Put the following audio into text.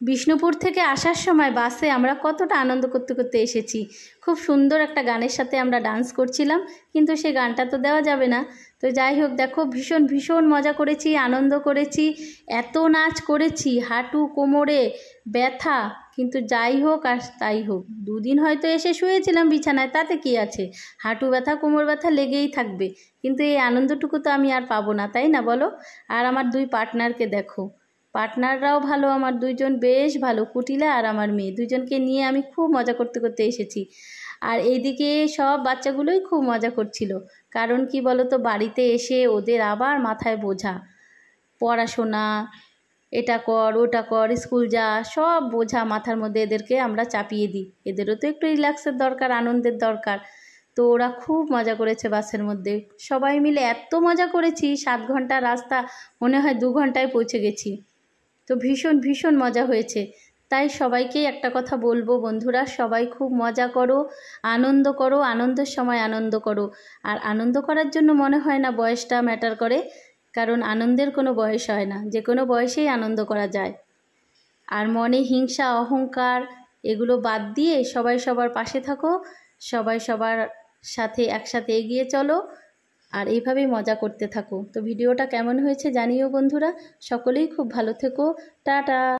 বিষ্ণুপুর থেকে আসার সময় বাসে আমরা কতটা আনন্দ করতে করতে এসেছি। খুব সুন্দর একটা গানের সাথে আমরা ডান্স করছিলাম, কিন্তু সে গানটা তো দেওয়া যাবে না। তো যাই হোক, দেখো ভীষণ ভীষণ মজা করেছি, আনন্দ করেছি, এত নাচ করেছি, হাঁটু কোমরে ব্যথা। কিন্তু যাই হোক আর তাই হোক, দুদিন হয়তো এসে শুয়েছিলাম বিছানায়, তাতে কি আছে, হাঁটু ব্যথা কোমর ব্যথা লেগেই থাকবে, কিন্তু এই আনন্দটুকু তো আমি আর পাবো না, তাই না বলো? আর আমার দুই পার্টনারকে দেখো, পার্টনাররাও ভালো, আমার দুইজন বেশ ভালো, কুটিলা আর আমার মেয়ে, দুজনকে নিয়ে আমি খুব মজা করতে করতে এসেছি। আর এইদিকে সব বাচ্চাগুলোই খুব মজা করছিল। কারণ কি বলো তো, বাড়িতে এসে ওদের আবার মাথায় বোঝা, পড়াশোনা, এটা কর ওটা কর, স্কুল যা, সব বোঝা মাথার মধ্যে এদেরকে আমরা চাপিয়ে দিই। এদেরও তো একটু রিল্যাক্সের দরকার, আনন্দের দরকার। তো ওরা খুব মজা করেছে বাসের মধ্যে, সবাই মিলে এত মজা করেছি, 7 ঘন্টা রাস্তা মনে হয় 2 ঘন্টায় পৌঁছে গেছি। তো ভীষণ ভীষণ মজা হয়েছে। তাই সবাইকেই একটা কথা বলবো, বন্ধুরা সবাই খুব মজা করো, আনন্দ করো, আনন্দের সময় আনন্দ করো। আর আনন্দ করার জন্য মনে হয় না বয়সটা ম্যাটার করে, কারণ আনন্দের কোনো বয়স হয় না, যে কোনো বয়সেই আনন্দ করা যায়। আর মনে হিংসা অহংকার এগুলো বাদ দিয়ে সবাই সবার পাশে থাকো, সবাই সবার সাথে একসাথে এগিয়ে চলো, আর এইভাবেই মজা করতে থাকো। তো ভিডিওটা কেমন হয়েছে জানিও বন্ধুরা, সকলেই খুব ভালো থেকো, টাটা।